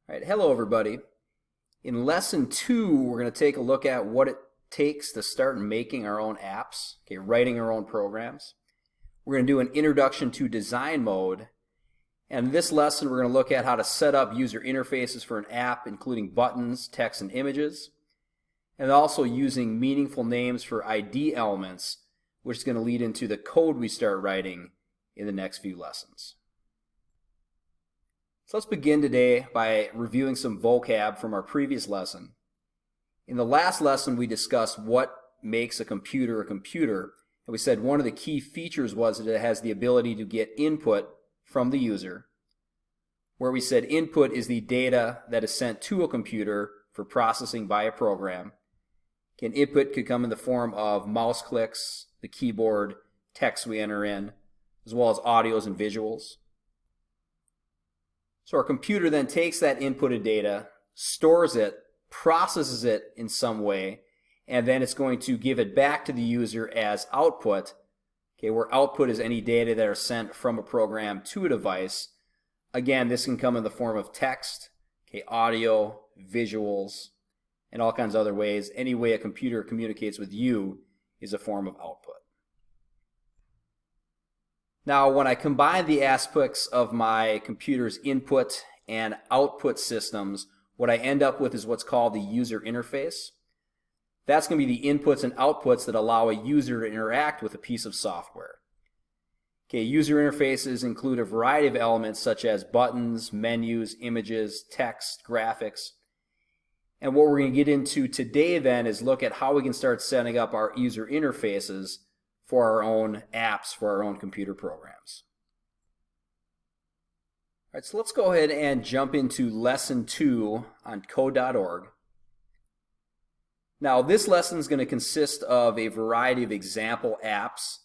All right, hello everybody. In lesson 2, we're going to take a look at what it takes to start making our own apps, writing our own programs. We're going to do an introduction to design mode. And in this lesson, we're going to look at how to set up user interfaces for an app, including buttons, text, and images. And also using meaningful names for ID elements, which is going to lead into the code we start writing in the next few lessons. So let's begin today by reviewing some vocab from our previous lesson. In the last lesson, we discussed what makes a computer, and we said one of the key features was that it has the ability to get input from the user, where we said input is the data that is sent to a computer for processing by a program. Input could come in the form of mouse clicks, the keyboard, text we enter in, as well as audios and visuals. So our computer then takes that inputted data, stores it, processes it in some way, and then it's going to give it back to the user as output, where output is any data that are sent from a program to a device. Again, this can come in the form of text, audio, visuals, and all kinds of other ways. Any way a computer communicates with you is a form of output. Now, when I combine the aspects of my computer's input and output systems, what I end up with is what's called the user interface. That's going to be the inputs and outputs that allow a user to interact with a piece of software. User interfaces include a variety of elements such as buttons, menus, images, text, graphics. And what we're going to get into today then is look at how we can start setting up our user interfaces for our own apps, for our own computer programs. All right, so let's go ahead and jump into lesson 2 on code.org. Now, this lesson is going to consist of a variety of example apps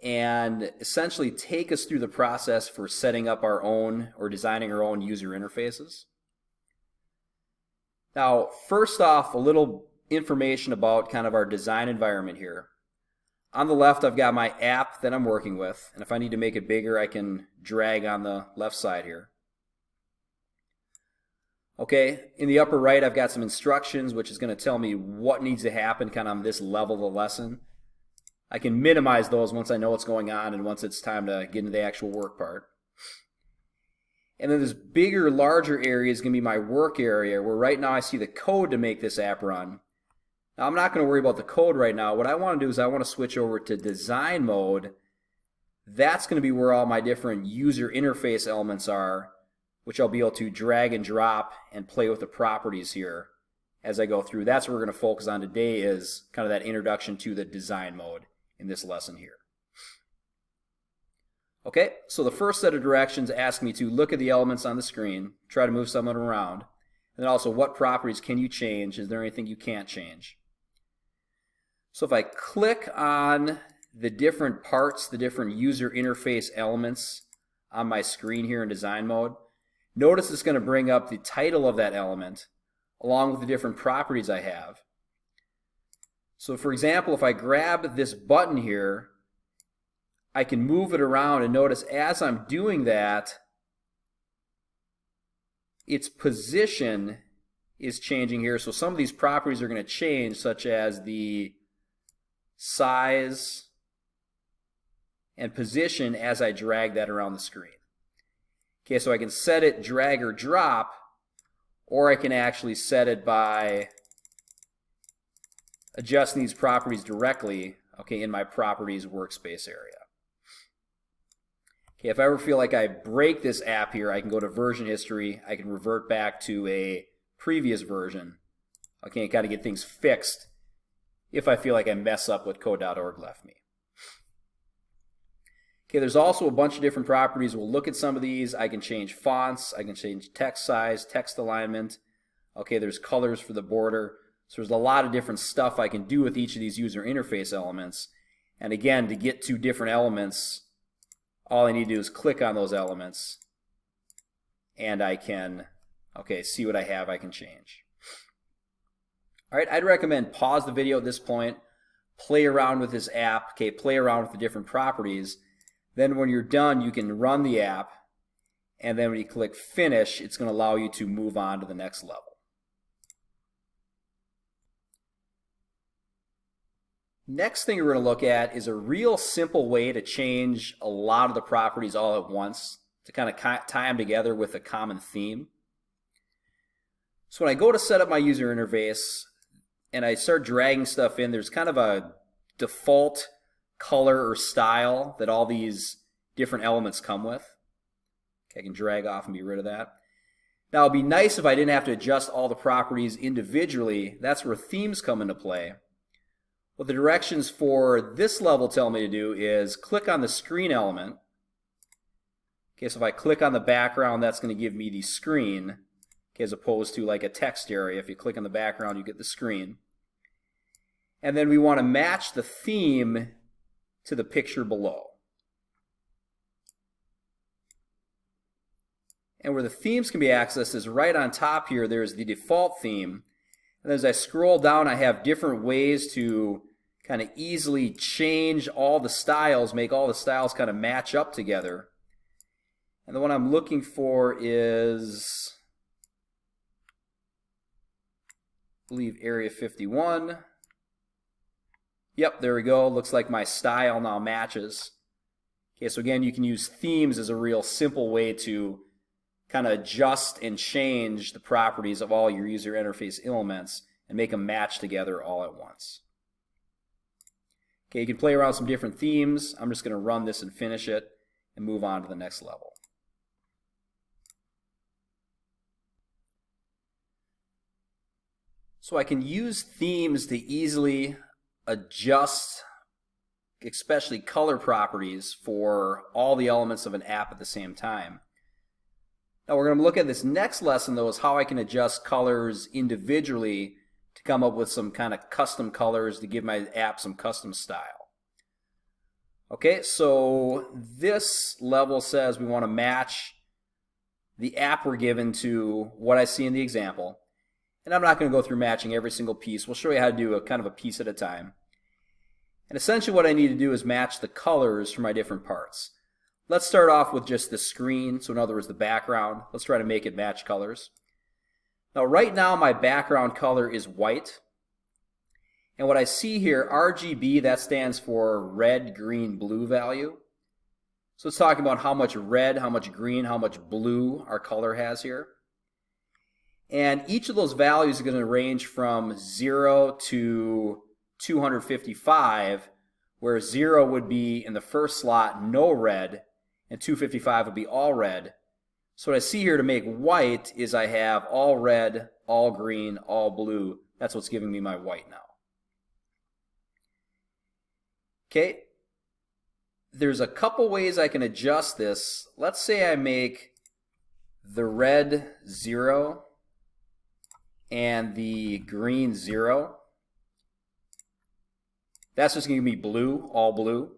and essentially take us through the process for setting up our own or designing our own user interfaces. Now, first off, a little information about kind of our design environment here. On the left, I've got my app that I'm working with, and if I need to make it bigger, I can drag on the left side here. In the upper right, I've got some instructions, which is going to tell me what needs to happen kind of on this level of the lesson. I can minimize those once I know what's going on and once it's time to get into the actual work part. And then this bigger, larger area is going to be my work area, where right now I see the code to make this app run. Now, I'm not going to worry about the code right now. What I want to do is I want to switch over to design mode. That's going to be where all my different user interface elements are, which I'll be able to drag and drop and play with the properties here as I go through. That's what we're going to focus on today, is kind of that introduction to the design mode in this lesson here. So the first set of directions ask me to look at the elements on the screen, try to move some of them around, and then also what properties can you change? Is there anything you can't change? So if I click on the different parts, the different user interface elements on my screen here in design mode, notice it's going to bring up the title of that element along with the different properties I have. So for example, if I grab this button here, I can move it around, and notice as I'm doing that, its position is changing here. So some of these properties are going to change, such as the size and position as I drag that around the screen. So I can set it drag or drop, or I can actually set it by adjusting these properties directly, in my properties workspace area. If I ever feel like I break this app here, I can go to version history. I can revert back to a previous version. Kind of get things fixed if I feel like I mess up what code.org left me. There's also a bunch of different properties. We'll look at some of these. I can change fonts. I can change text size, text alignment. There's colors for the border. So there's a lot of different stuff I can do with each of these user interface elements. And again, to get to different elements, all I need to do is click on those elements, and I can see what I have I can change. All right, I'd recommend pause the video at this point, play around with this app, play around with the different properties. Then when you're done, you can run the app, And then when you click Finish, it's going to allow you to move on to the next level. Next thing we're going to look at is a real simple way to change a lot of the properties all at once to kind of tie them together with a common theme. So when I go to set up my user interface and I start dragging stuff in, there's kind of a default color or style that all these different elements come with. Okay, I can drag off and be rid of that. Now it'd be nice if I didn't have to adjust all the properties individually. That's where themes come into play. What the directions for this level tell me to do is click on the screen element. Okay, so if I click on the background, that's going to give me the screen, okay, as opposed to like a text area. If you click on the background, you get the screen. And then we want to match the theme to the picture below. And where the themes can be accessed is right on top here. There's the default theme. And as I scroll down, I have different ways to kind of easily change all the styles, make all the styles kind of match up together. And the one I'm looking for is, I believe, Area 51. Yep, there we go. Looks like my style now matches. Okay, so again, you can use themes as a real simple way to kind of adjust and change the properties of all your user interface elements and make them match together all at once. Okay, you can play around with some different themes. I'm just going to run this and finish it and move on to the next level. So I can use themes to easily adjust, especially color properties, for all the elements of an app at the same time. Now we're going to look at this next lesson, though, is how I can adjust colors individually to come up with some kind of custom colors to give my app some custom style. Okay, so this level says we want to match the app we're given to what I see in the example. And I'm not going to go through matching every single piece. We'll show you how to do a kind of a piece at a time. And essentially what I need to do is match the colors for my different parts. Let's start off with just the screen, so in other words the background. Let's try to make it match colors. Now right now my background color is white. And what I see here, RGB, that stands for red, green, blue value. So it's talking about how much red, how much green, how much blue our color has here. And each of those values are going to range from 0 to 255, where 0 would be in the first slot, no red, and 255 would be all red. So what I see here to make white is I have all red, all green, all blue. That's what's giving me my white now. Okay, there's a couple ways I can adjust this. Let's say I make the red 0 and the green 0. That's just going to give me blue, all blue.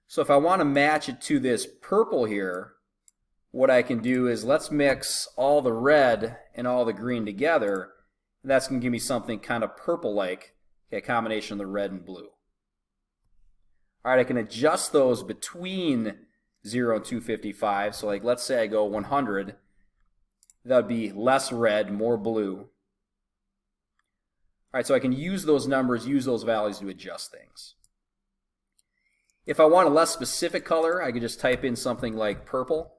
So if I want to match it to this purple here, what I can do is let's mix all the red and all the green together. And that's going to give me something kind of purple-like, a combination of the red and blue. All right, I can adjust those between 0 and 255. So like let's say I go 100. That would be less red, more blue. All right, so I can use those numbers, use those values to adjust things. If I want a less specific color, I could just type in something like purple.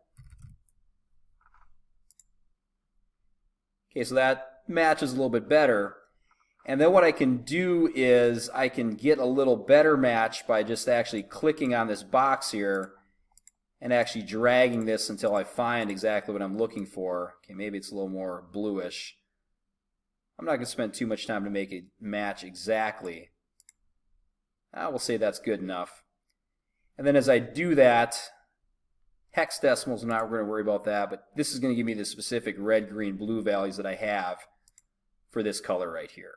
Okay, so that matches a little bit better. And then what I can do is I can get a little better match by just actually clicking on this box here and actually dragging this until I find exactly what I'm looking for. Okay, maybe it's a little more bluish. I'm not going to spend too much time to make it match exactly. We'll say that's good enough. And then as I do that, hex decimals, I'm not going to worry about that, but this is going to give me the specific red, green, blue values that I have for this color right here.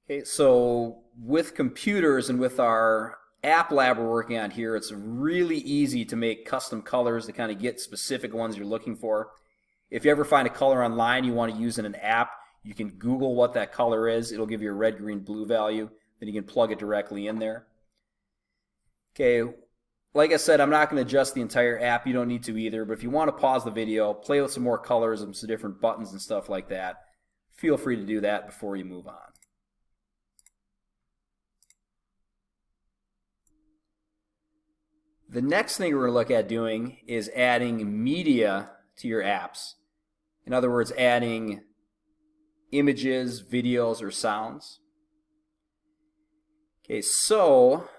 Okay, so with computers and with our app lab we're working on here, it's really easy to make custom colors to kind of get specific ones you're looking for. If you ever find a color online you want to use in an app, you can Google what that color is. It'll give you a red, green, blue value. Then you can plug it directly in there. Okay, Like I said, I'm not going to adjust the entire app. You don't need to either. But if you want to pause the video, play with some more colors and some different buttons and stuff like that, feel free to do that before you move on. The next thing we're going to look at doing is adding media to your apps. In other words, adding images, videos, or sounds. Okay, so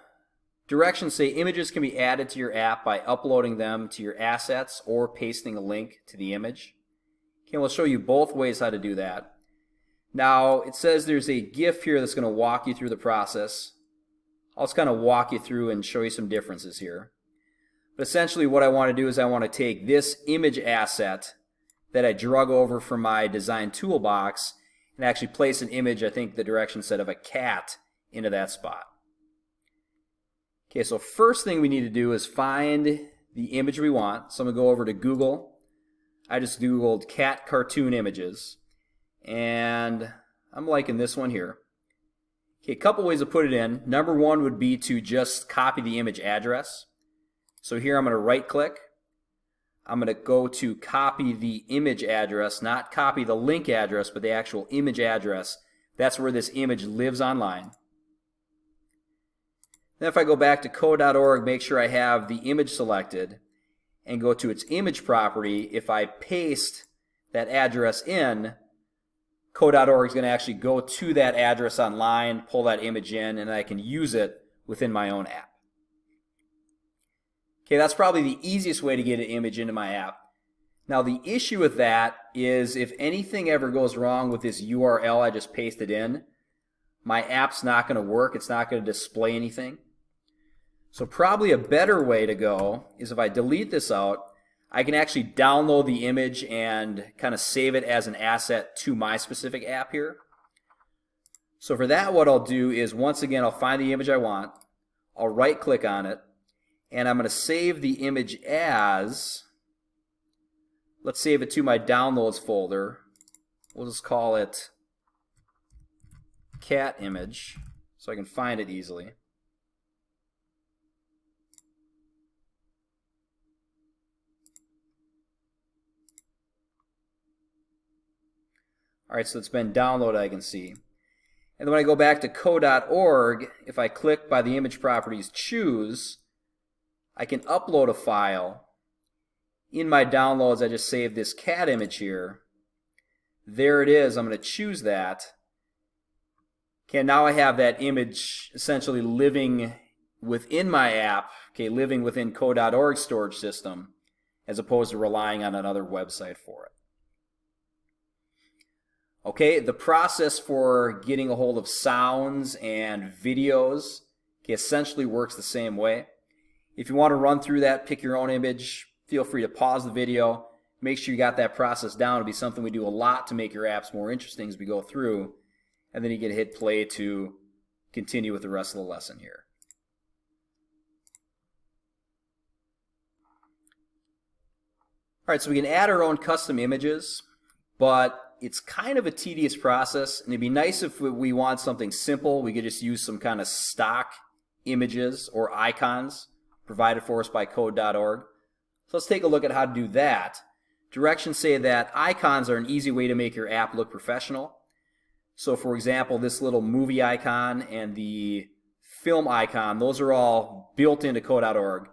directions say images can be added to your app by uploading them to your assets or pasting a link to the image. Okay, we'll show you both ways how to do that. Now, it says there's a GIF here that's going to walk you through the process. I'll just kind of walk you through and show you some differences here. But essentially what I want to do is I want to take this image asset that I drug over from my design toolbox and actually place an image, I think the direction said, of a cat into that spot. Okay, so first thing we need to do is find the image we want. So I'm going to go over to Google. I just Googled cat cartoon images. And I'm liking this one here. Okay, a couple ways to put it in. Number one would be to just copy the image address. So here I'm going to right click. I'm going to go to copy the image address, not copy the link address, but the actual image address. That's where this image lives online. Then if I go back to code.org, make sure I have the image selected and go to its image property. If I paste that address in, code.org is going to actually go to that address online, pull that image in, and I can use it within my own app. Okay, that's probably the easiest way to get an image into my app. Now the issue with that is if anything ever goes wrong with this URL I just pasted in, my app's not going to work. It's not going to display anything. So probably a better way to go is if I delete this out, I can actually download the image and kind of save it as an asset to my specific app here. So for that, what I'll do is, once again, I'll find the image I want. I'll right click on it, and I'm going to save the image as, let's save it to my downloads folder. We'll just call it cat image so I can find it easily. Alright, so it's been downloaded, I can see. And then when I go back to code.org, if I click by the image properties choose, I can upload a file. In my downloads, I just saved this cat image here. There it is. I'm going to choose that. Okay, now I have that image essentially living within my app, okay, living within code.org storage system, as opposed to relying on another website for it. Okay, the process for getting a hold of sounds and videos, okay, essentially works the same way. If you want to run through that, pick your own image, feel free to pause the video. Make sure you got that process down. It'll be something we do a lot to make your apps more interesting as we go through. And then you can hit play to continue with the rest of the lesson here. Alright, so we can add our own custom images, but it's kind of a tedious process, and it'd be nice if we want something simple. We could just use some kind of stock images or icons provided for us by code.org. So let's take a look at how to do that. Directions say that icons are an easy way to make your app look professional. So for example, this little movie icon and the film icon, those are all built into code.org.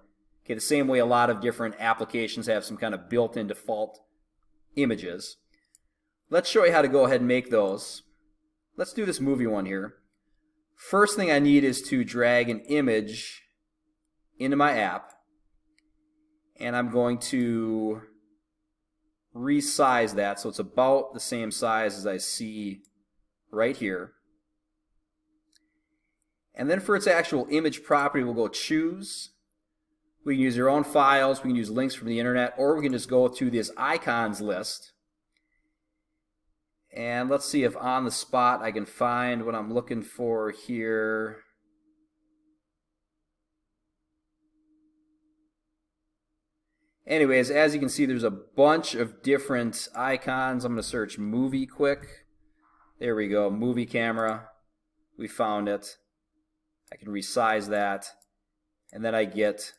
Okay, the same way a lot of different applications have some kind of built-in default images. Let's show you how to go ahead and make those. Let's do this movie one here. First thing I need is to drag an image into my app, and I'm going to resize that so it's about the same size as I see right here. And then for its actual image property, we'll go choose. We can use your own files, we can use links from the internet, or we can just go to this icons list. And let's see if on the spot I can find what I'm looking for here. Anyways, as you can see, there's a bunch of different icons. I'm going to search movie quick. There we go, movie camera. We found it. I can resize that. And then I get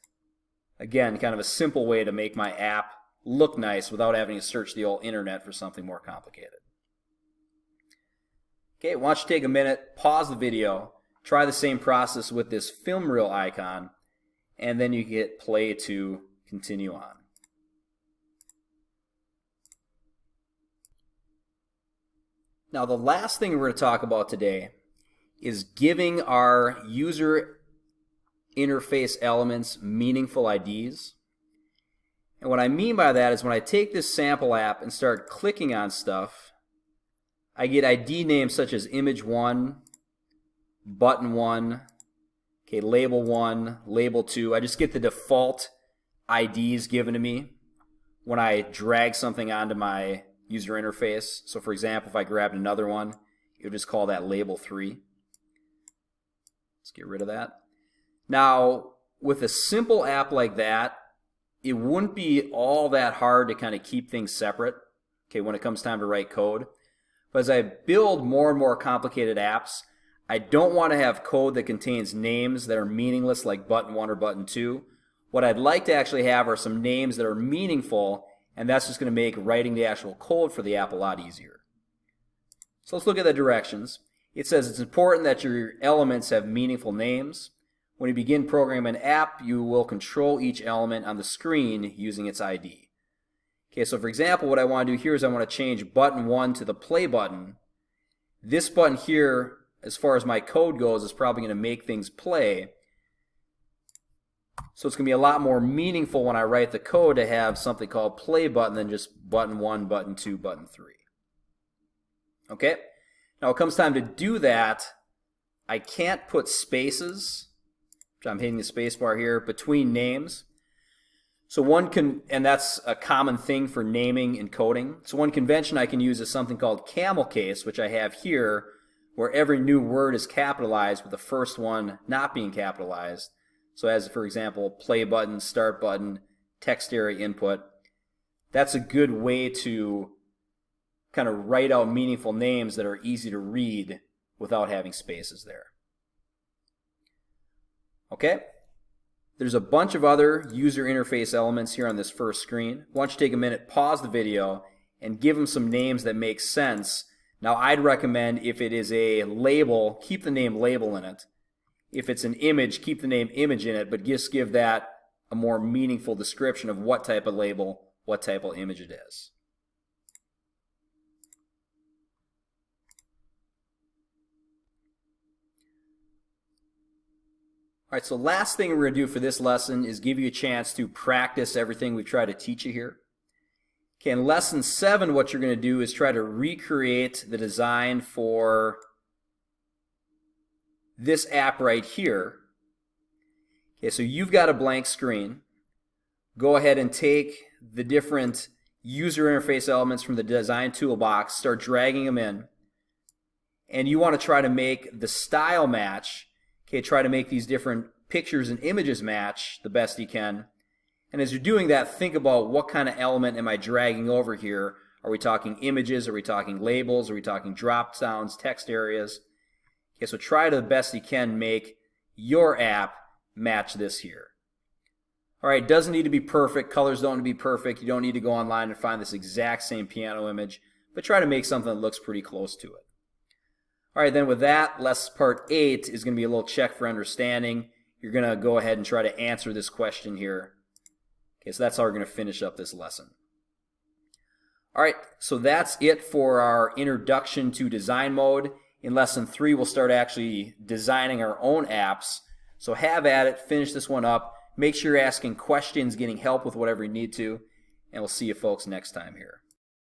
Again, kind of a simple way to make my app look nice without having to search the old internet for something more complicated. Okay, why don't you take a minute, pause the video, try the same process with this film reel icon, and then you hit play to continue on. Now, the last thing we're going to talk about today is giving our user interface elements meaningful IDs. And what I mean by that is when I take this sample app and start clicking on stuff, I get ID names such as image 1, button 1, okay, label 1, label 2. I just get the default IDs given to me when I drag something onto my user interface. So for example, if I grabbed another one, it would just call that label 3. Let's get rid of that. Now, with a simple app like that, it wouldn't be all that hard to kind of keep things separate, okay, when it comes time to write code. But as I build more and more complicated apps, I don't want to have code that contains names that are meaningless like button 1 or button 2. What I'd like to actually have are some names that are meaningful, and that's just going to make writing the actual code for the app a lot easier. So let's look at the directions. It says it's important that your elements have meaningful names. When you begin programming an app, you will control each element on the screen using its ID. Okay, so for example, what I want to do here is I want to change button 1 to the play button. This button here, as far as my code goes, is probably going to make things play. So it's going to be a lot more meaningful when I write the code to have something called play button than just button 1, button 2, button 3. Okay? Now, when it comes time to do that, I can't put spaces, which I'm hitting the space bar here, between names. So one can, and that's a common thing for naming and coding. So one convention I can use is something called camel case, which I have here, where every new word is capitalized with the first one not being capitalized. So as, for example, play button, start button, text area input. That's a good way to kind of write out meaningful names that are easy to read without having spaces there. Okay? There's a bunch of other user interface elements here on this first screen. Why don't you take a minute, pause the video, and give them some names that make sense. Now, I'd recommend if it is a label, keep the name label in it. If it's an image, keep the name image in it, but just give that a more meaningful description of what type of label, what type of image it is. All right, so last thing we're going to do for this lesson is give you a chance to practice everything we've tried to teach you here. Okay, in lesson 7, what you're going to do is try to recreate the design for this app right here. Okay, so you've got a blank screen. Go ahead and take the different user interface elements from the design toolbox, start dragging them in, and you want to try to make the style match. Okay, try to make these different pictures and images match the best you can. And as you're doing that, think about what kind of element am I dragging over here. Are we talking images? Are we talking labels? Are we talking drop downs, text areas? Okay, so try to the best you can make your app match this here. All right, it doesn't need to be perfect. Colors don't need to be perfect. You don't need to go online and find this exact same piano image, but try to make something that looks pretty close to it. All right, then with that, lesson part 8 is going to be a little check for understanding. You're going to go ahead and try to answer this question here. Okay, so that's how we're going to finish up this lesson. All right, so that's it for our introduction to design mode. In lesson 3, we'll start actually designing our own apps. So have at it, finish this one up. Make sure you're asking questions, getting help with whatever you need to, and we'll see you folks next time here.